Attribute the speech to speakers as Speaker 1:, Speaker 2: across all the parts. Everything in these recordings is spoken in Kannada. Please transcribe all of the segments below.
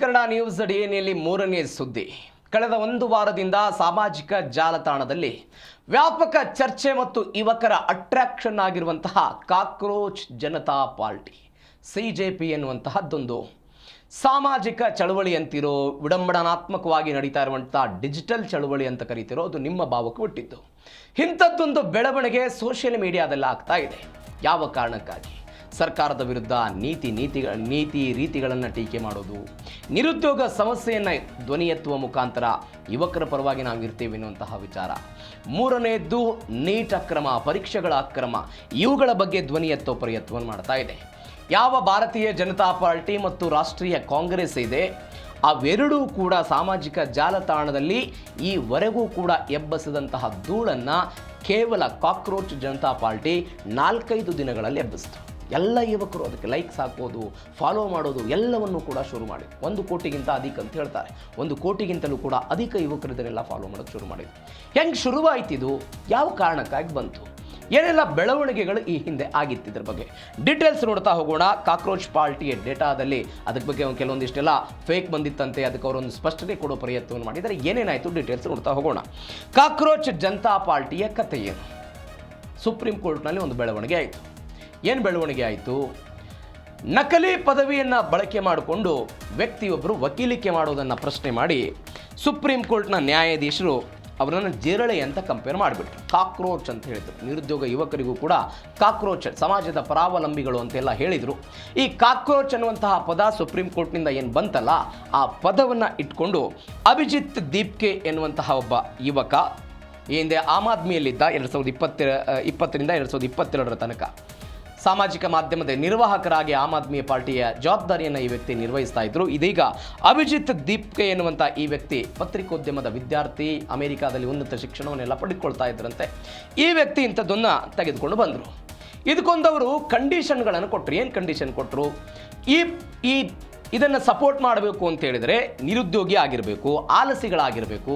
Speaker 1: ಕನ್ನಡ ನ್ಯೂಸ್ ಡಿಎನ್ಎಲ್ಲಿ ಮೂರನೇ ಸುದ್ದಿ. ಕಳೆದ ಒಂದು ವಾರದಿಂದ ಸಾಮಾಜಿಕ ಜಾಲತಾಣದಲ್ಲಿ ವ್ಯಾಪಕ ಚರ್ಚೆ ಮತ್ತು ಯುವಕರ ಅಟ್ರಾಕ್ಷನ್ ಆಗಿರುವಂತಹ ಕಾಕ್ರೋಚ್ ಜನತಾ ಪಾರ್ಟಿ ಸಿಜೆಪಿ ಎನ್ನುವಂತಹದ್ದೊಂದು ಸಾಮಾಜಿಕ ಚಳವಳಿ ಅಂತಿರೋ, ವಿಡಂಬನಾತ್ಮಕವಾಗಿ ನಡೀತಾ ಇರುವಂತಹ ಡಿಜಿಟಲ್ ಚಳವಳಿ ಅಂತ ಕರೀತಿರೋ, ಅದು ನಿಮ್ಮ ಭಾವಕ್ಕೆ ಹುಟ್ಟಿದ್ದು. ಇಂಥದ್ದೊಂದು ಬೆಳವಣಿಗೆ ಸೋಷಿಯಲ್ ಮೀಡಿಯಾದಲ್ಲಿ ಆಗ್ತಾ ಇದೆ. ಯಾವ ಕಾರಣಕ್ಕಾಗಿ? ಸರ್ಕಾರದ ವಿರುದ್ಧ ನೀತಿ ರೀತಿಗಳನ್ನು ಟೀಕೆ ಮಾಡೋದು, ನಿರುದ್ಯೋಗ ಸಮಸ್ಯೆಯನ್ನು ಧ್ವನಿ ಎತ್ತುವ ಮುಖಾಂತರ ಯುವಕರ ಪರವಾಗಿ ನಾವು ಇರ್ತೀವಿ ಎನ್ನುವಂತಹ ವಿಚಾರ. ಮೂರನೆಯದ್ದು ನೀಟ್ ಅಕ್ರಮ, ಪರೀಕ್ಷೆಗಳ ಅಕ್ರಮ, ಇವುಗಳ ಬಗ್ಗೆ ಧ್ವನಿ ಎತ್ತುವ ಪ್ರಯತ್ನವನ್ನು ಮಾಡ್ತಾ ಇದೆ. ಯಾವ ಭಾರತೀಯ ಜನತಾ ಪಾರ್ಟಿ ಮತ್ತು ರಾಷ್ಟ್ರೀಯ ಕಾಂಗ್ರೆಸ್ ಇದೆ, ಅವೆರಡೂ ಕೂಡ ಸಾಮಾಜಿಕ ಜಾಲತಾಣದಲ್ಲಿ ಈವರೆಗೂ ಕೂಡ ಎಬ್ಬಸಿದಂತಹ ಧೂಳನ್ನು ಕೇವಲ ಕಾಕ್ರೋಚ್ ಜನತಾ ಪಾರ್ಟಿ 4-5 ದಿನಗಳಲ್ಲಿ ಎಬ್ಬಿಸಿತು. ಎಲ್ಲ ಯುವಕರು ಅದಕ್ಕೆ ಲೈಕ್ಸ್ ಹಾಕೋದು, ಫಾಲೋ ಮಾಡೋದು ಎಲ್ಲವನ್ನು ಕೂಡ ಶುರು ಮಾಡಿ 1 ಕೋಟಿಗಿಂತ ಅಧಿಕ ಅಂತ ಹೇಳ್ತಾರೆ. 1 ಕೋಟಿಗಿಂತಲೂ ಕೂಡ ಅಧಿಕ ಯುವಕರು ಇದನ್ನೆಲ್ಲ ಫಾಲೋ ಮಾಡೋಕ್ಕೆ ಶುರು ಮಾಡಿದ್ರು. ಹೆಂಗೆ ಶುರುವಾಯ್ತಿದು? ಯಾವ ಕಾರಣಕ್ಕಾಗಿ ಬಂತು? ಏನೆಲ್ಲ ಬೆಳವಣಿಗೆಗಳು ಈ ಹಿಂದೆ ಆಗಿತ್ತು? ಇದ್ರ ಬಗ್ಗೆ ಡೀಟೇಲ್ಸ್ ನೋಡ್ತಾ ಹೋಗೋಣ. ಕಾಕ್ರೋಚ್ ಪಾರ್ಟಿಯ ಡೇಟಾದಲ್ಲಿ ಅದಕ್ಕೆ ಬಗ್ಗೆ ಕೆಲವೊಂದಿಷ್ಟೆಲ್ಲ ಫೇಕ್ ಬಂದಿತ್ತಂತೆ, ಅದಕ್ಕೆ ಅವರೊಂದು ಸ್ಪಷ್ಟನೆ ಕೊಡೋ ಪ್ರಯತ್ನವನ್ನು ಮಾಡಿದರೆ ಏನೇನಾಯಿತು ಡೀಟೇಲ್ಸ್ ನೋಡ್ತಾ ಹೋಗೋಣ. ಕಾಕ್ರೋಚ್ ಜನತಾ ಪಾರ್ಟಿಯ ಕಥೆ ಏನು? ಸುಪ್ರೀಂ ಕೋರ್ಟ್ನಲ್ಲಿ ಒಂದು ಬೆಳವಣಿಗೆ ಆಯಿತು. ಏನು ಬೆಳವಣಿಗೆ ಆಯಿತು? ನಕಲಿ ಪದವಿಯನ್ನು ಬಳಕೆ ಮಾಡಿಕೊಂಡು ವ್ಯಕ್ತಿಯೊಬ್ಬರು ವಕೀಲಿಕೆ ಮಾಡೋದನ್ನು ಪ್ರಶ್ನೆ ಮಾಡಿ ಸುಪ್ರೀಂ ಕೋರ್ಟ್ನ ನ್ಯಾಯಾಧೀಶರು ಅವರನ್ನು ಜಿರಳೆ ಅಂತ ಕಂಪೇರ್ ಮಾಡಿಬಿಟ್ರು. ಕಾಕ್ರೋಚ್ ಅಂತ ಹೇಳಿದರು. ನಿರುದ್ಯೋಗ ಯುವಕರಿಗೂ ಕೂಡ ಕಾಕ್ರೋಚ್, ಸಮಾಜದ ಪರಾವಲಂಬಿಗಳು ಅಂತೆಲ್ಲ ಹೇಳಿದರು. ಈ ಕಾಕ್ರೋಚ್ ಅನ್ನುವಂತಹ ಪದ ಸುಪ್ರೀಂ ಕೋರ್ಟ್ನಿಂದ ಏನು ಬಂತಲ್ಲ, ಆ ಪದವನ್ನು ಇಟ್ಕೊಂಡು ಅಭಿಜಿತ್ ದೀಪ್ಕೆ ಎನ್ನುವಂತಹ ಒಬ್ಬ ಯುವಕ ಈ ಹಿಂದೆ ಆಮ್ ಆದ್ಮಿಯಲ್ಲಿದ್ದ 2020ರಿಂದ 2022 ತನಕ ಸಾಮಾಜಿಕ ಮಾಧ್ಯಮದ ನಿರ್ವಾಹಕರಾಗಿ ಆಮ್ ಆದ್ಮಿ ಪಾರ್ಟಿಯ ಜವಾಬ್ದಾರಿಯನ್ನು ಈ ವ್ಯಕ್ತಿ ನಿರ್ವಹಿಸ್ತಾ ಇದ್ರು. ಇದೀಗ ಅಭಿಜಿತ್ ದೀಪ್ಕೆ ಎನ್ನುವಂಥ ಈ ವ್ಯಕ್ತಿ ಪತ್ರಿಕೋದ್ಯಮದ ವಿದ್ಯಾರ್ಥಿ, ಅಮೆರಿಕಾದಲ್ಲಿ ಉನ್ನತ ಶಿಕ್ಷಣವನ್ನೆಲ್ಲ ಪಡೆದುಕೊಳ್ತಾ ಇದ್ರಂತೆ. ಈ ವ್ಯಕ್ತಿ ಇಂಥದ್ದನ್ನು ತೆಗೆದುಕೊಂಡು ಬಂದರು. ಇದಕ್ಕೊಂದವರು ಕಂಡೀಷನ್ಗಳನ್ನು ಕೊಟ್ಟರು. ಏನು ಕಂಡೀಷನ್ ಕೊಟ್ಟರು? ಈ ಇದನ್ನು ಸಪೋರ್ಟ್ ಮಾಡಬೇಕು ಅಂತ ಹೇಳಿದರೆ ನಿರುದ್ಯೋಗಿ ಆಗಿರಬೇಕು, ಆಲಸಿಗಳಾಗಿರಬೇಕು,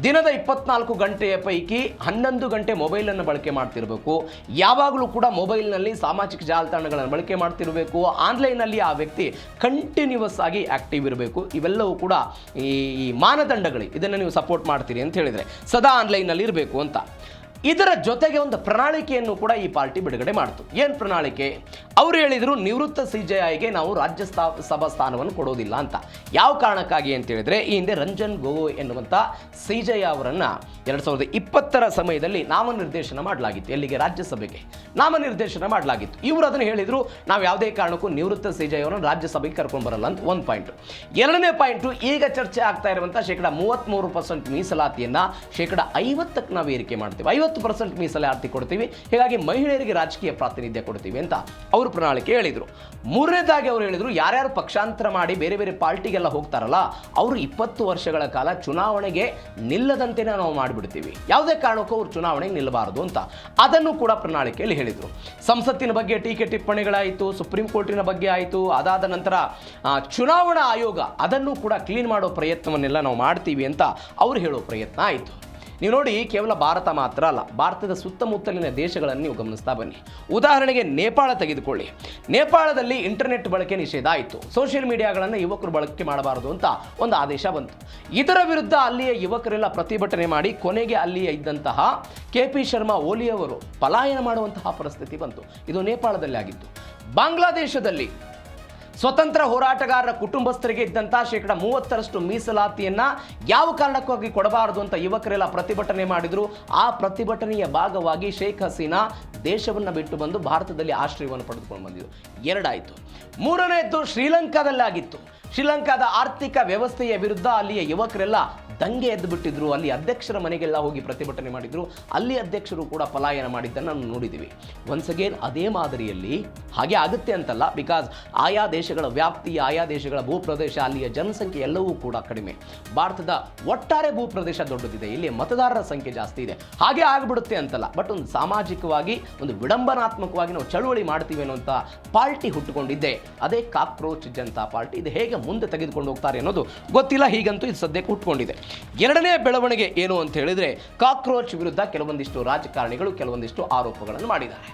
Speaker 1: ದಿನದ 24 ಗಂಟೆಯ ಪೈಕಿ 11 ಗಂಟೆ ಮೊಬೈಲನ್ನು ಬಳಕೆ ಮಾಡ್ತಿರಬೇಕು, ಯಾವಾಗಲೂ ಕೂಡ ಮೊಬೈಲ್ನಲ್ಲಿ ಸಾಮಾಜಿಕ ಜಾಲತಾಣಗಳನ್ನು ಬಳಕೆ ಮಾಡ್ತಿರಬೇಕು, ಆನ್ಲೈನಲ್ಲಿ ಆ ವ್ಯಕ್ತಿ ಕಂಟಿನ್ಯೂಸ್ ಆಗಿ ಆ್ಯಕ್ಟಿವ್ ಇರಬೇಕು. ಇವೆಲ್ಲವೂ ಕೂಡ ಈ ಮಾನದಂಡಗಳು. ಇದನ್ನು ನೀವು ಸಪೋರ್ಟ್ ಮಾಡ್ತೀರಿ ಅಂತ ಹೇಳಿದರೆ ಸದಾ ಆನ್ಲೈನಲ್ಲಿ ಇರಬೇಕು ಅಂತ. ಇದರ ಜೊತೆಗೆ ಒಂದು ಪ್ರಣಾಳಿಕೆಯನ್ನು ಕೂಡ ಈ ಪಾರ್ಟಿ ಬಿಡುಗಡೆ ಮಾಡಿತು. ಏನು ಪ್ರಣಾಳಿಕೆ? ಅವರು ಹೇಳಿದರು, ನಿವೃತ್ತ CJIಗೆ ನಾವು ರಾಜ್ಯಸಭಾ ಸ್ಥಾನವನ್ನು ಕೊಡೋದಿಲ್ಲ ಅಂತ. ಯಾವ ಕಾರಣಕ್ಕಾಗಿ ಅಂತ ಹೇಳಿದರೆ, ಈ ಹಿಂದೆ ರಂಜನ್ ಗೊಗೊಯ್ ಎನ್ನುವಂಥ CJI ಅವರನ್ನು 2020ರ ಸಮಯದಲ್ಲಿ ನಾಮನಿರ್ದೇಶನ ಮಾಡಲಾಗಿತ್ತು. ಎಲ್ಲಿಗೆ? ರಾಜ್ಯಸಭೆಗೆ ನಾಮನಿರ್ದೇಶನ ಮಾಡಲಾಗಿತ್ತು. ಇವರು ಅದನ್ನು ಹೇಳಿದರು, ನಾವು ಯಾವುದೇ ಕಾರಣಕ್ಕೂ ನಿವೃತ್ತ CJI ಅವರನ್ನು ರಾಜ್ಯಸಭೆಗೆ ಕರ್ಕೊಂಡು ಬರಲ್ಲ ಅಂತ. 1 ಪಾಯಿಂಟು. 2ನೇ ಪಾಯಿಂಟು, ಈಗ ಚರ್ಚೆ ಆಗ್ತಾ ಇರುವಂಥ 33% ಮೀಸಲಾತಿಯನ್ನು 50%ಕ್ಕೆ ನಾವು ಏರಿಕೆ ಮಾಡ್ತೀವಿ, 50% ಮೀಸಲಾತಿ ಕೊಡ್ತೀವಿ, ಹೀಗಾಗಿ ಮಹಿಳೆಯರಿಗೆ ರಾಜಕೀಯ ಪ್ರಾತಿನಿಧ್ಯ ಕೊಡ್ತೀವಿ ಅಂತ ಅವರು ಪ್ರಣಾಳಿಕೆ ಹೇಳಿದರು. 3ನೇದಾಗಿ ಅವರು ಹೇಳಿದರು, ಯಾರ್ಯಾರು ಪಕ್ಷಾಂತರ ಮಾಡಿ ಬೇರೆ ಬೇರೆ ಪಾರ್ಟಿಗೆಲ್ಲ ಹೋಗ್ತಾರಲ್ಲ, ಅವರು 20 ವರ್ಷಗಳ ಕಾಲ ಚುನಾವಣೆಗೆ ನಿಲ್ಲದಂತೆ ನಾವು ಮಾಡಿಬಿಡ್ತೀವಿ, ಯಾವುದೇ ಕಾರಣಕ್ಕೂ ಅವರು ಚುನಾವಣೆಗೆ ನಿಲ್ಲಬಾರದು ಅಂತ ಅದನ್ನು ಕೂಡ ಪ್ರಣಾಳಿಕೆಯಲ್ಲಿ ಹೇಳಿದರು. ಸಂಸತ್ತಿನ ಬಗ್ಗೆ ಟೀಕೆ ಟಿಪ್ಪಣಿಗಳಾಯಿತು, ಸುಪ್ರೀಂ ಕೋರ್ಟಿನ ಬಗ್ಗೆ ಆಯಿತು. ಅದಾದ ನಂತರ ಚುನಾವಣಾ ಆಯೋಗ ಅದನ್ನು ಕೂಡ ಕ್ಲೀನ್ ಮಾಡೋ ಪ್ರಯತ್ನವನ್ನೆಲ್ಲ ನಾವು ಮಾಡ್ತೀವಿ ಅಂತ ಅವರು ಹೇಳೋ ಪ್ರಯತ್ನ ಆಯಿತು. ನೀವು ನೋಡಿ, ಕೇವಲ ಭಾರತ ಮಾತ್ರ ಅಲ್ಲ, ಭಾರತದ ಸುತ್ತಮುತ್ತಲಿನ ದೇಶಗಳನ್ನು ನೀವು ಗಮನಿಸ್ತಾ ಬನ್ನಿ. ಉದಾಹರಣೆಗೆ ನೇಪಾಳ ತೆಗೆದುಕೊಳ್ಳಿ. ನೇಪಾಳದಲ್ಲಿ ಇಂಟರ್ನೆಟ್ ಬಳಕೆ ನಿಷೇಧ ಆಯಿತು. ಸೋಷಿಯಲ್ ಮೀಡಿಯಾಗಳನ್ನು ಯುವಕರು ಬಳಕೆ ಮಾಡಬಾರದು ಅಂತ ಒಂದು ಆದೇಶ ಬಂತು. ಇದರ ವಿರುದ್ಧ ಅಲ್ಲಿಯ ಯುವಕರೆಲ್ಲ ಪ್ರತಿಭಟನೆ ಮಾಡಿ ಕೊನೆಗೆ ಅಲ್ಲಿಯ ಇದ್ದಂತಹ KP ಶರ್ಮಾ ಓಲಿ ಅವರು ಪಲಾಯನ ಮಾಡುವಂತಹ ಪರಿಸ್ಥಿತಿ ಬಂತು. ಇದು ನೇಪಾಳದಲ್ಲಿ ಆಗಿತ್ತು. ಬಾಂಗ್ಲಾದೇಶದಲ್ಲಿ ಸ್ವತಂತ್ರ ಹೋರಾಟಗಾರರ ಕುಟುಂಬಸ್ಥರಿಗೆ ಇದ್ದಂಥ 30% ಮೀಸಲಾತಿಯನ್ನು ಯಾವ ಕಾರಣಕ್ಕಾಗಿ ಕೊಡಬಾರದು ಅಂತ ಯುವಕರೆಲ್ಲ ಪ್ರತಿಭಟನೆ ಮಾಡಿದರು. ಆ ಪ್ರತಿಭಟನೆಯ ಭಾಗವಾಗಿ ಶೇಖ್ ಹಸೀನಾ ದೇಶವನ್ನು ಬಿಟ್ಟು ಬಂದು ಭಾರತದಲ್ಲಿ ಆಶ್ರಯವನ್ನು ಪಡೆದುಕೊಂಡು ಬಂದಿದ್ದು. 2 ಆಯಿತು. 3ನೇದ್ದು ಶ್ರೀಲಂಕಾದಲ್ಲಿ ಆಗಿತ್ತು. ಶ್ರೀಲಂಕಾದ ಆರ್ಥಿಕ ವ್ಯವಸ್ಥೆಯ ವಿರುದ್ಧ ಅಲ್ಲಿಯ ಯುವಕರೆಲ್ಲ ದಂಗೆ ಎದ್ದು ಬಿಟ್ಟಿದ್ರು. ಅಲ್ಲಿ ಅಧ್ಯಕ್ಷರ ಮನೆಗೆಲ್ಲ ಹೋಗಿ ಪ್ರತಿಭಟನೆ ಮಾಡಿದ್ರು. ಅಲ್ಲಿ ಅಧ್ಯಕ್ಷರು ಕೂಡ ಪಲಾಯನ ಮಾಡಿದ್ದನ್ನು ನಾವು ನೋಡಿದ್ದೀವಿ. ಒನ್ಸ್ ಅಗೇನ್ ಅದೇ ಮಾದರಿಯಲ್ಲಿ ಹಾಗೆ ಆಗುತ್ತೆ ಅಂತಲ್ಲ, ಬಿಕಾಸ್ ಆಯಾ ದೇಶಗಳ ವ್ಯಾಪ್ತಿ, ಆಯಾ ದೇಶಗಳ ಭೂಪ್ರದೇಶ, ಅಲ್ಲಿಯ ಜನಸಂಖ್ಯೆ ಎಲ್ಲವೂ ಕೂಡ ಕಡಿಮೆ. ಭಾರತದ ಒಟ್ಟಾರೆ ಭೂಪ್ರದೇಶ ದೊಡ್ಡದಿದೆ, ಇಲ್ಲಿ ಮತದಾರರ ಸಂಖ್ಯೆ ಜಾಸ್ತಿ ಇದೆ. ಹಾಗೆ ಆಗಿಬಿಡುತ್ತೆ ಅಂತಲ್ಲ, ಬಟ್ ಒಂದು ಸಾಮಾಜಿಕವಾಗಿ ಒಂದು ವಿಡಂಬನಾತ್ಮಕವಾಗಿ ನಾವು ಚಳುವಳಿ ಮಾಡ್ತೀವಿ ಅನ್ನುವಂಥ ಪಾರ್ಟಿ ಹುಟ್ಟುಕೊಂಡಿದ್ದೆ, ಅದೇ ಕಾಕ್ರೋಚ್ ಜನತಾ ಪಾರ್ಟಿ. ಇದು ಹೇಗೆ ಮುಂದೆ ತೆಗೆದುಕೊಂಡು ಹೋಗ್ತಾರೆ ಅನ್ನೋದು ಗೊತ್ತಿಲ್ಲ. ಹೀಗಂತೂ ಇದು ಸದ್ಯಕ್ಕೆ ಹುಟ್ಟುಕೊಂಡಿದೆ. 2ನೇ ಬೆಳವಣಿಗೆ ಏನು ಅಂತ ಹೇಳಿದ್ರೆ, ಕಾಕ್ರೋಚ್ ವಿರುದ್ಧ ಕೆಲವೊಂದಿಷ್ಟು ರಾಜಕಾರಣಿಗಳು ಕೆಲವೊಂದಿಷ್ಟು ಆರೋಪಗಳನ್ನು ಮಾಡಿದ್ದಾರೆ.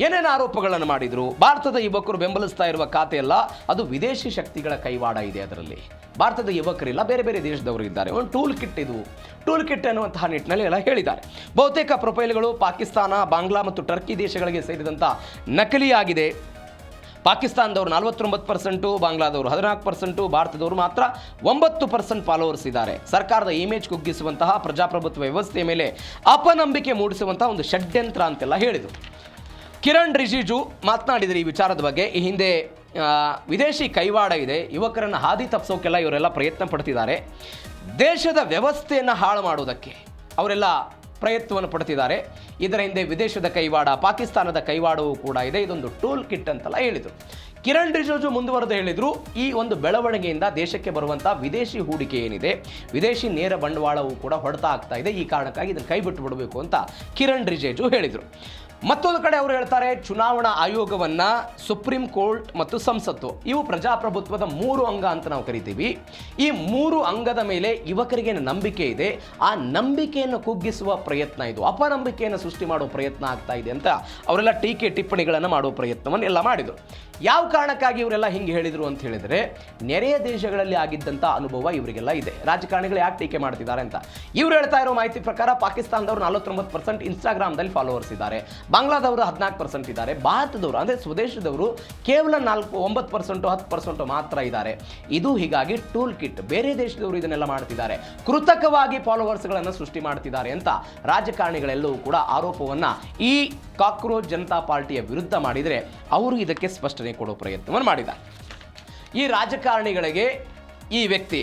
Speaker 1: ಏನೇನು ಆರೋಪಗಳನ್ನು ಮಾಡಿದ್ರು? ಭಾರತದ ಯುವಕರು ಬೆಂಬಲಿಸ್ತಾ ಇರುವ ಖಾತೆ ಅಲ್ಲ, ಅದು ವಿದೇಶಿ ಶಕ್ತಿಗಳ ಕೈವಾಡ ಇದೆ ಅದರಲ್ಲಿ. ಭಾರತದ ಯುವಕರಿಲ್ಲ, ಬೇರೆ ಬೇರೆ ದೇಶದವರು ಇದ್ದಾರೆ. ಒಂದು ಟೂಲ್ ಕಿಟ್ ಇದು, ಟೂಲ್ ಕಿಟ್ ಅನ್ನುವಂತಹ ನಿಟ್ಟಿನಲ್ಲಿ ಎಲ್ಲ ಹೇಳಿದ್ದಾರೆ. ಬಹುತೇಕ ಪ್ರೊಫೈಲ್ಗಳು ಪಾಕಿಸ್ತಾನ, ಬಾಂಗ್ಲಾ ಮತ್ತು ಟರ್ಕಿ ದೇಶಗಳಿಗೆ ಸೇರಿದಂಥ ನಕಲಿಯಾಗಿದೆ. ಪಾಕಿಸ್ತಾನದವರು 49%, ಬಾಂಗ್ಲಾದವರು 14%, ಭಾರತದವರು ಮಾತ್ರ 9% ಫಾಲೋವರ್ಸ್ ಇದ್ದಾರೆ. ಸರ್ಕಾರದ ಇಮೇಜ್ ಕುಗ್ಗಿಸುವಂತಹ, ಪ್ರಜಾಪ್ರಭುತ್ವ ವ್ಯವಸ್ಥೆಯ ಮೇಲೆ ಅಪನಂಬಿಕೆ ಮೂಡಿಸುವಂತಹ ಒಂದು ಷಡ್ಯಂತ್ರ ಅಂತೆಲ್ಲ ಹೇಳಿದರು. ಕಿರಣ್ ರಿಜಿಜು ಮಾತನಾಡಿದರೆ ಈ ವಿಚಾರದ ಬಗ್ಗೆ. ಈ ಹಿಂದೆ ವಿದೇಶಿ ಕೈವಾಡ ಇದೆ, ಯುವಕರನ್ನು ಹಾದಿ ತಪ್ಪಿಸೋಕೆಲ್ಲ ಇವರೆಲ್ಲ ಪ್ರಯತ್ನ ಪಡ್ತಿದ್ದಾರೆ. ದೇಶದ ವ್ಯವಸ್ಥೆಯನ್ನು ಹಾಳು ಮಾಡೋದಕ್ಕೆ ಅವರೆಲ್ಲ ಪ್ರಯತ್ನವನ್ನು ಪಡ್ತಿದ್ದಾರೆ. ಇದರ ಹಿಂದೆ ವಿದೇಶದ ಕೈವಾಡ, ಪಾಕಿಸ್ತಾನದ ಕೈವಾಡವೂ ಕೂಡ ಇದೆ. ಇದೊಂದು ಟೂಲ್ ಕಿಟ್ ಅಂತೆಲ್ಲ ಹೇಳಿದರು. ಕಿರಣ್ ರಿಜಿಜು ಮುಂದುವರೆದು ಹೇಳಿದರು, ಈ ಒಂದು ಬೆಳವಣಿಗೆಯಿಂದ ದೇಶಕ್ಕೆ ಬರುವಂಥ ವಿದೇಶಿ ಹೂಡಿಕೆ ಏನಿದೆ, ವಿದೇಶಿ ನೇರ ಬಂಡವಾಳವೂ ಕೂಡ ಹೊಡೆತ ಆಗ್ತಾ ಇದೆ. ಈ ಕಾರಣಕ್ಕಾಗಿ ಇದನ್ನು ಕೈ ಬಿಟ್ಟು ಬಿಡಬೇಕು ಅಂತ ಕಿರಣ್ ರಿಜಿಜು ಹೇಳಿದರು. ಮತ್ತೊಂದು ಕಡೆ ಅವರು ಹೇಳ್ತಾರೆ, ಚುನಾವಣಾ ಆಯೋಗವನ್ನು ಸುಪ್ರೀಂ ಕೋರ್ಟ್ ಮತ್ತು ಸಂಸತ್ತು ಇವು ಪ್ರಜಾಪ್ರಭುತ್ವದ 3 ಅಂಗ ಅಂತ ನಾವು ಕರಿತೀವಿ. ಈ 3 ಅಂಗದ ಮೇಲೆ ಯುವಕರಿಗೆ ನಂಬಿಕೆ ಇದೆ. ಆ ನಂಬಿಕೆಯನ್ನು ಕುಗ್ಗಿಸುವ ಪ್ರಯತ್ನ ಇದು, ಅಪನಂಬಿಕೆಯನ್ನು ಸೃಷ್ಟಿ ಮಾಡುವ ಪ್ರಯತ್ನ ಆಗ್ತಾ ಇದೆ ಅಂತ ಅವರೆಲ್ಲ ಟೀಕೆ ಟಿಪ್ಪಣಿಗಳನ್ನು ಮಾಡುವ ಪ್ರಯತ್ನವನ್ನು ಎಲ್ಲ ಮಾಡಿದರು. ಯಾವ ಕಾರಣಕ್ಕಾಗಿ ಇವರೆಲ್ಲ ಹಿಂಗೆ ಹೇಳಿದರು ಅಂತ ಹೇಳಿದರೆ, ನೆರೆಯ ದೇಶಗಳಲ್ಲಿ ಆಗಿದ್ದಂಥ ಅನುಭವ ಇವರಿಗೆಲ್ಲ ಇದೆ. ರಾಜಕಾರಣಿಗಳು ಯಾಕೆ ಟೀಕೆ ಮಾಡ್ತಿದ್ದಾರೆ ಅಂತ ಇವ್ರು ಹೇಳ್ತಾ ಇರೋ ಮಾಹಿತಿ ಪ್ರಕಾರ ಪಾಕಿಸ್ತಾನದವರು 49% ಇನ್ಸ್ಟಾಗ್ರಾಮ್ದಲ್ಲಿ ಫಾಲೋವರ್ಸ್ ಇದ್ದಾರೆ, ಬಾಂಗ್ಲಾದವರು 14% ಇದ್ದಾರೆ, ಭಾರತದವರು ಅಂದರೆ ಸ್ವದೇಶದವರು ಕೇವಲ 9%, 10% ಮಾತ್ರ ಇದ್ದಾರೆ. ಇದು ಹೀಗಾಗಿ ಟೂಲ್ ಕಿಟ್, ಬೇರೆ ದೇಶದವರು ಇದನ್ನೆಲ್ಲ ಮಾಡ್ತಿದ್ದಾರೆ, ಕೃತಕವಾಗಿ ಫಾಲೋವರ್ಸ್ಗಳನ್ನು ಸೃಷ್ಟಿ ಮಾಡ್ತಿದ್ದಾರೆ ಅಂತ ರಾಜಕಾರಣಿಗಳೆಲ್ಲವೂ ಕೂಡ ಆರೋಪವನ್ನು ಈ ಕಾಕ್ರೋಚ್ ಜನತಾ ಪಾರ್ಟಿಯ ವಿರುದ್ಧ ಮಾಡಿದರೆ ಅವರು ಇದಕ್ಕೆ ಸ್ಪಷ್ಟನೆ ಕೊಡೋ ಪ್ರಯತ್ನವನ್ನು ಮಾಡಿದ್ದಾರೆ. ಈ ರಾಜಕಾರಣಿಗಳಿಗೆ ಈ ವ್ಯಕ್ತಿ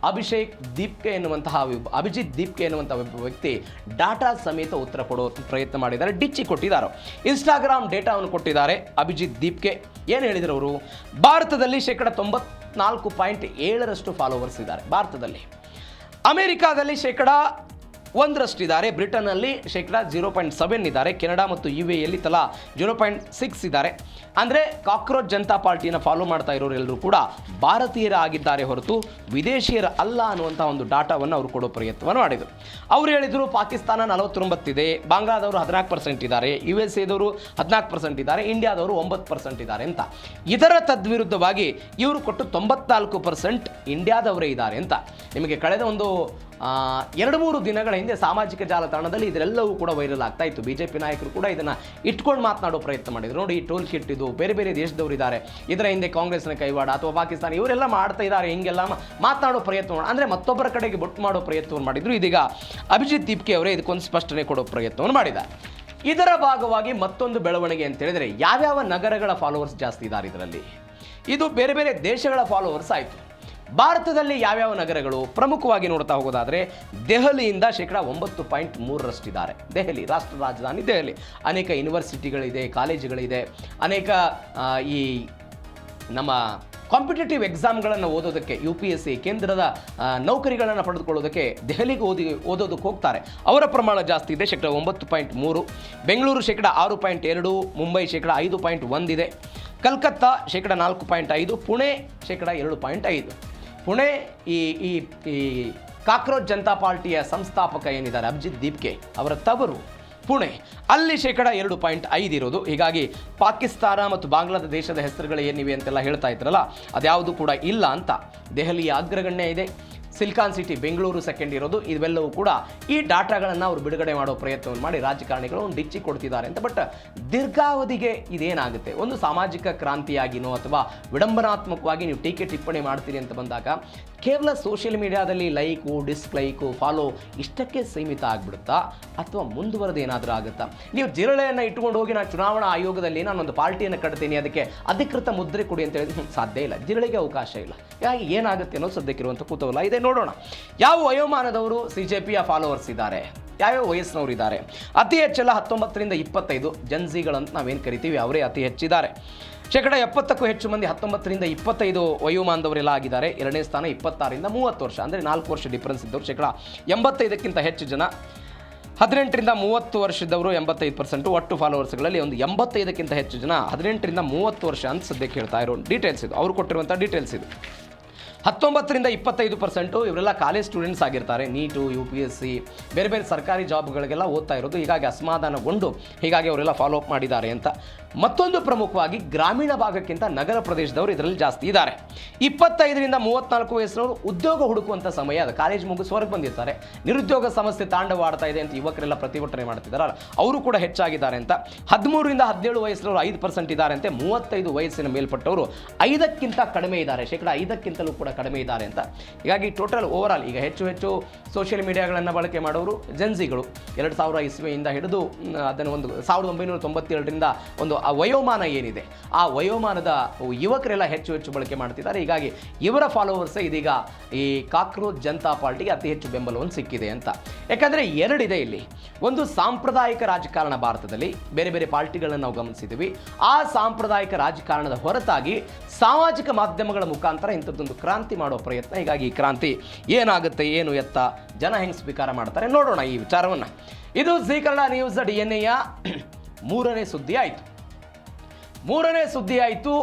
Speaker 1: ಅಭಿಜಿತ್ ದೀಪ್ಕೆ ಎನ್ನುವಂತಹ ವ್ಯಕ್ತಿ ಡಾಟಾ ಸಮೇತ ಉತ್ತರ ಕೊಡೋ ಪ್ರಯತ್ನ ಮಾಡಿದ್ದಾರೆ, ಡಿಚ್ಚಿ ಕೊಟ್ಟಿದ್ದಾರೆ. ಇನ್ಸ್ಟಾಗ್ರಾಮ್ ಡೇಟಾವನ್ನು ಕೊಟ್ಟಿದ್ದಾರೆ. ಅಭಿಜಿತ್ ದೀಪ್ಕೆ ಏನು ಹೇಳಿದರು ಅವರು, ಭಾರತದಲ್ಲಿ 94.7% ಫಾಲೋವರ್ಸ್ ಇದ್ದಾರೆ. ಭಾರತದಲ್ಲಿ, ಅಮೆರಿಕಾದಲ್ಲಿ 1% ಇದ್ದಾರೆ, ಬ್ರಿಟನ್ನಲ್ಲಿ 0.7% ಇದ್ದಾರೆ, ಕೆನಡಾ ಮತ್ತು UAEಯಲ್ಲಿ ತಲಾ 0.6 ಇದ್ದಾರೆ. ಅಂದರೆ ಕಾಕ್ರೋಚ್ ಜನತಾ ಪಾರ್ಟಿಯನ್ನು ಫಾಲೋ ಮಾಡ್ತಾ ಇರೋರೆಲ್ಲರೂ ಕೂಡ ಭಾರತೀಯರ ಆಗಿದ್ದಾರೆ ಹೊರತು ವಿದೇಶಿಯರ ಅಲ್ಲ ಅನ್ನುವಂಥ ಒಂದು ಡಾಟಾವನ್ನು ಅವರು ಕೊಡೋ ಪ್ರಯತ್ನವನ್ನು ಮಾಡಿದರು. ಅವರು ಹೇಳಿದರು, ಪಾಕಿಸ್ತಾನ 49 ಇದೆ, ಬಾಂಗ್ಲಾದವರು 14% ಇದ್ದಾರೆ, USA ದವರು 14% ಇದ್ದಾರೆ, ಇಂಡಿಯಾದವರು 9% ಇದ್ದಾರೆ ಅಂತ. ಇದರ ತದ್ವಿರುದ್ಧವಾಗಿ ಇವರು ಕೊಟ್ಟು 94% ಇಂಡಿಯಾದವರೇ ಇದ್ದಾರೆ ಅಂತ. ನಿಮಗೆ ಕಳೆದ ಒಂದು 2-3 ದಿನಗಳ ಹಿಂದೆ ಸಾಮಾಜಿಕ ಜಾಲತಾಣದಲ್ಲಿ ಇದೆಲ್ಲವೂ ಕೂಡ ವೈರಲ್ ಆಗ್ತಾ ಇತ್ತು. BJP ನಾಯಕರು ಕೂಡ ಇದನ್ನು ಇಟ್ಕೊಂಡು ಮಾತನಾಡೋ ಪ್ರಯತ್ನ ಮಾಡಿದರು. ನೋಡಿ, ಈ ಟೋಲ್ ಕಿಟ್ ಇದು, ಬೇರೆ ಬೇರೆ ದೇಶದವರು ಇದ್ದಾರೆ, ಇದರ ಹಿಂದೆ ಕಾಂಗ್ರೆಸ್ನ ಕೈವಾಡ ಅಥವಾ ಪಾಕಿಸ್ತಾನ ಇವರೆಲ್ಲ ಮಾಡ್ತಾ ಇದ್ದಾರೆ, ಹಿಂಗೆಲ್ಲ ಮಾತನಾಡೋ ಪ್ರಯತ್ನ ಅಂದರೆ ಮತ್ತೊಬ್ಬರ ಕಡೆಗೆ ಬೊಟ್ಟು ಮಾಡೋ ಪ್ರಯತ್ನವನ್ನು ಮಾಡಿದರು. ಇದೀಗ ಅಭಿಜಿತ್ ದೀಪ್ಕೆ ಅವರೇ ಇದಕ್ಕೊಂದು ಸ್ಪಷ್ಟನೆ ಕೊಡೋ ಪ್ರಯತ್ನವನ್ನು ಮಾಡಿದ್ದಾರೆ. ಇದರ ಭಾಗವಾಗಿ ಮತ್ತೊಂದು ಬೆಳವಣಿಗೆ ಅಂತ ಹೇಳಿದರೆ, ಯಾವ್ಯಾವ ನಗರಗಳ ಫಾಲೋವರ್ಸ್ ಜಾಸ್ತಿ ಇದ್ದಾರೆ ಇದರಲ್ಲಿ, ಇದು ಬೇರೆ ಬೇರೆ ದೇಶಗಳ ಫಾಲೋವರ್ಸ್ ಆಯಿತು. ಭಾರತದಲ್ಲಿ ಯಾವ್ಯಾವ ನಗರಗಳು ಪ್ರಮುಖವಾಗಿ ನೋಡ್ತಾ ಹೋಗೋದಾದರೆ, ದೆಹಲಿಯಿಂದ 9.3% ಇದ್ದಾರೆ. ದೆಹಲಿ, ರಾಷ್ಟ್ರ ರಾಜಧಾನಿ ದೆಹಲಿ. ಅನೇಕ ಯೂನಿವರ್ಸಿಟಿಗಳಿದೆ, ಕಾಲೇಜುಗಳಿದೆ, ಅನೇಕ ಈ ನಮ್ಮ ಕಾಂಪಿಟೇಟಿವ್ ಎಕ್ಸಾಮ್ಗಳನ್ನು ಓದೋದಕ್ಕೆ, UPSC ಕೇಂದ್ರದ ನೌಕರಿಗಳನ್ನು ಪಡೆದುಕೊಳ್ಳೋದಕ್ಕೆ ದೆಹಲಿಗೆ ಓದೋದಕ್ಕೆ ಹೋಗ್ತಾರೆ. ಅವರ ಪ್ರಮಾಣ ಜಾಸ್ತಿ ಇದೆ, 9.3. ಬೆಂಗಳೂರು 6.2, ಮುಂಬೈ 5.1 ಇದೆ, ಕಲ್ಕತ್ತಾ 4.5, ಪುಣೆ 2.5. ಪುಣೆ ಈ ಕಾಕ್ರೋಚ್ ಜನತಾ ಪಾರ್ಟಿಯ ಸಂಸ್ಥಾಪಕ ಏನಿದ್ದಾರೆ ಅಭಿಜಿತ್ ದೀಪ್ಕೆ ಅವರ ತವರು ಪುಣೆ, ಅಲ್ಲಿ 2.5 ಇರೋದು. ಹೀಗಾಗಿ ಪಾಕಿಸ್ತಾನ ಮತ್ತು ಬಾಂಗ್ಲಾದ ದೇಶದ ಹೆಸರುಗಳು ಏನಿವೆ ಅಂತೆಲ್ಲ ಹೇಳ್ತಾ ಇದ್ರಲ್ಲ, ಅದ್ಯಾವುದು ಕೂಡ ಇಲ್ಲ ಅಂತ. ದೆಹಲಿಯ ಅಗ್ರಗಣ್ಯ ಇದೆ, ಸಿಲಿಕಾನ್ ಸಿಟಿ ಬೆಂಗಳೂರು ಸೆಕೆಂಡ್ ಇರೋದು. ಇವೆಲ್ಲವೂ ಕೂಡ ಈ ಡಾಟಾಗಳನ್ನು ಅವರು ಬಿಡುಗಡೆ ಮಾಡೋ ಪ್ರಯತ್ನವನ್ನು ಮಾಡಿ ರಾಜಕಾರಣಿಗಳು ಒಂದು ಡಿಚ್ಚಿ ಕೊಡ್ತಿದ್ದಾರೆ ಅಂತ. ಬಟ್ ದೀರ್ಘಾವಧಿಗೆ ಇದೇನಾಗುತ್ತೆ, ಒಂದು ಸಾಮಾಜಿಕ ಕ್ರಾಂತಿಯಾಗಿನೋ ಅಥವಾ ವಿಡಂಬನಾತ್ಮಕವಾಗಿ ನೀವು ಟೀಕೆ ಟಿಪ್ಪಣಿ ಮಾಡ್ತೀರಿ ಅಂತ ಬಂದಾಗ ಕೇವಲ ಸೋಷಿಯಲ್ ಮೀಡಿಯಾದಲ್ಲಿ ಲೈಕು, ಡಿಸ್ಲೈಕು, ಫಾಲೋ ಇಷ್ಟಕ್ಕೆ ಸೀಮಿತ ಆಗಿಬಿಡುತ್ತಾ ಅಥವಾ ಮುಂದುವರೆದು ಏನಾದರೂ ಆಗುತ್ತಾ? ನೀವು ಜಿರಳೆಯನ್ನು ಇಟ್ಕೊಂಡು ಹೋಗಿ ನಾನು ಚುನಾವಣಾ ಆಯೋಗದಲ್ಲಿ ನಾನೊಂದು ಪಾರ್ಟಿಯನ್ನು ಕಟ್ತೀನಿ, ಅದಕ್ಕೆ ಅಧಿಕೃತ ಮುದ್ರೆ ಕೊಡಿ ಅಂತ ಹೇಳಿದ್ರೆ ಸಾಧ್ಯ ಇಲ್ಲ, ಜಿರಳೆಗೆ ಅವಕಾಶ ಇಲ್ಲ. ಹಾಗೆ ಏನಾಗುತ್ತೆ ಅನ್ನೋ ಸದ್ಯಕ್ಕಿರುವಂಥ ಕುತೂಹಲ ಇದೆ. ನೋಡೋಣ ಯಾವ ವಯೋಮಾನದವರು CJPಯ ಫಾಲೋವರ್ಸ್ ಇದ್ದಾರೆ, ಯಾವ್ಯಾವ ವಯಸ್ಸಿನವರು ಇದ್ದಾರೆ. ಅತಿ ಹೆಚ್ಚೆಲ್ಲ 19ರಿಂದ 25 ಜನ್ಸಿಗಳಂತ ನಾವೇನು ಕರಿತೀವಿ, ಅವರೇ ಅತಿ ಹೆಚ್ಚಿದ್ದಾರೆ. 70%ಕ್ಕೂ ಹೆಚ್ಚು ಮಂದಿ 19ರಿಂದ 25 ವಯೋಮಾನದವರೆಲ್ಲ ಆಗಿದ್ದಾರೆ. ಎರಡನೇ ಸ್ಥಾನ 26ರಿಂದ 30 ವರ್ಷ, ಅಂದರೆ 4 ವರ್ಷ ಡಿಫ್ರೆನ್ಸ್ ಇದ್ದವರು 85%ಕ್ಕಿಂತ ಹೆಚ್ಚು ಜನ. 18ರಿಂದ 30 ವರ್ಷದವರು 85%. ಒಟ್ಟು ಫಾಲೋವರ್ಸ್ಗಳಲ್ಲಿ ಒಂದು 85ಕ್ಕಿಂತ ಹೆಚ್ಚು ಜನ 18ರಿಂದ 30 ವರ್ಷ ಅಂತ ಸದ್ಯಕ್ಕೆ ಹೇಳ್ತಾ ಇರೋ ಡೀಟೇಲ್ಸ್ ಇದು, ಅವರು ಕೊಟ್ಟಿರುವಂಥ ಡೀಟೇಲ್ಸ್ ಇದು. 19ರಿಂದ 25% ಇವರೆಲ್ಲ ಕಾಲೇಜ್ ಸ್ಟೂಡೆಂಟ್ಸ್ ಆಗಿರ್ತಾರೆ. ನೀಟು, UPSC ಬೇರೆ ಬೇರೆ ಸರ್ಕಾರಿ ಜಾಬ್ಗಳಿಗೆಲ್ಲ ಓದ್ತಾ ಇರೋದು. ಹೀಗಾಗಿ ಅಸಮಾಧಾನಗೊಂಡು ಹೀಗಾಗಿ ಅವರೆಲ್ಲ ಫಾಲೋ ಅಪ್ ಮಾಡಿದ್ದಾರೆ ಅಂತ. ಮತ್ತೊಂದು ಪ್ರಮುಖವಾಗಿ ಗ್ರಾಮೀಣ ಭಾಗಕ್ಕಿಂತ ನಗರ ಪ್ರದೇಶದವರು ಇದರಲ್ಲಿ ಜಾಸ್ತಿ ಇದ್ದಾರೆ. 25ರಿಂದ 34 ವಯಸ್ಸಿನವರು ಉದ್ಯೋಗ ಹುಡುಕುವಂಥ ಸಮಯ ಅದು. ಕಾಲೇಜ್ ಮುಗಿಸಿ ಹೊರಗೆ ಬಂದಿರ್ತಾರೆ, ನಿರುದ್ಯೋಗ ಸಮಸ್ಯೆ ತಾಂಡವಾಡ್ತಾ ಇದೆ ಅಂತ ಯುವಕರೆಲ್ಲ ಪ್ರತಿಭಟನೆ ಮಾಡ್ತಿದ್ದಾರಲ್ಲ, ಅವರು ಕೂಡ ಹೆಚ್ಚಾಗಿದ್ದಾರೆ ಅಂತ. 13ರಿಂದ 17 ವಯಸ್ಸಿನವರು 5% ಇದ್ದಾರೆ ಅಂತೆ. 35 ವಯಸ್ಸಿನ ಮೇಲ್ಪಟ್ಟವರು 5ಕ್ಕಿಂತ ಕಡಿಮೆ ಇದ್ದಾರೆ, ಶೇಕಡ 5ಕ್ಕಿಂತಲೂ ಕೂಡ ಕಡಿಮೆ ಇದ್ದಾರೆ ಅಂತ. ಹೀಗಾಗಿ ಟೋಟಲ್ ಓವರಾಲ್ ಈಗ ಹೆಚ್ಚು ಸೋಷಿಯಲ್ ಮೀಡಿಯಾಗಳನ್ನು ಬಳಕೆ ಮಾಡೋರು ಜೆನ್ಸಿಗಳು 2000 ಇಸ್ವಿಯಿಂದ ಹಿಡಿದು ಅದನ್ನು ಒಂದು 1997ರಿಂದ ಒಂದು ಆ ವಯೋಮಾನ ಏನಿದೆ ಆ ವಯೋಮಾನದ ಯುವಕರೆಲ್ಲ ಹೆಚ್ಚು ಬಳಕೆ ಮಾಡ್ತಿದ್ದಾರೆ. ಹೀಗಾಗಿ ಇವರ ಫಾಲೋವರ್ಸೇ ಇದೀಗ ಈ ಕಾಕ್ರೋಚ್ ಜನತಾ ಪಾರ್ಟಿಗೆ ಅತಿ ಹೆಚ್ಚು ಬೆಂಬಲವನ್ನು ಸಿಕ್ಕಿದೆ ಅಂತ. ಯಾಕಂದರೆ ಎರಡಿದೆ ಇಲ್ಲಿ. ಒಂದು ಸಾಂಪ್ರದಾಯಿಕ ರಾಜಕಾರಣ ಭಾರತದಲ್ಲಿ ಬೇರೆ ಬೇರೆ ಪಾರ್ಟಿಗಳನ್ನು ನಾವು ಗಮನಿಸಿದ್ದೀವಿ. ಆ ಸಾಂಪ್ರದಾಯಿಕ ರಾಜಕಾರಣದ ಹೊರತಾಗಿ ಸಾಮಾಜಿಕ ಮಾಧ್ಯಮಗಳ ಮುಖಾಂತರ ಇಂಥದ್ದೊಂದು ಕ್ರಾಂತಿ ಮಾಡುವ ಪ್ರಯತ್ನ. ಹೀಗಾಗಿ ಈ ಕ್ರಾಂತಿ ಏನಾಗುತ್ತೆ, ಏನು ಎತ್ತ, ಜನ ಹೆಂಗೆ ಸ್ವೀಕಾರ ಮಾಡ್ತಾರೆ ನೋಡೋಣ ಈ ವಿಚಾರವನ್ನು. ಇದು ಜೀ ಕನ್ನಡ ನ್ಯೂಸ್ DNA ಯ ಮೂರನೇ ಸುದ್ದಿ ಆಯಿತು.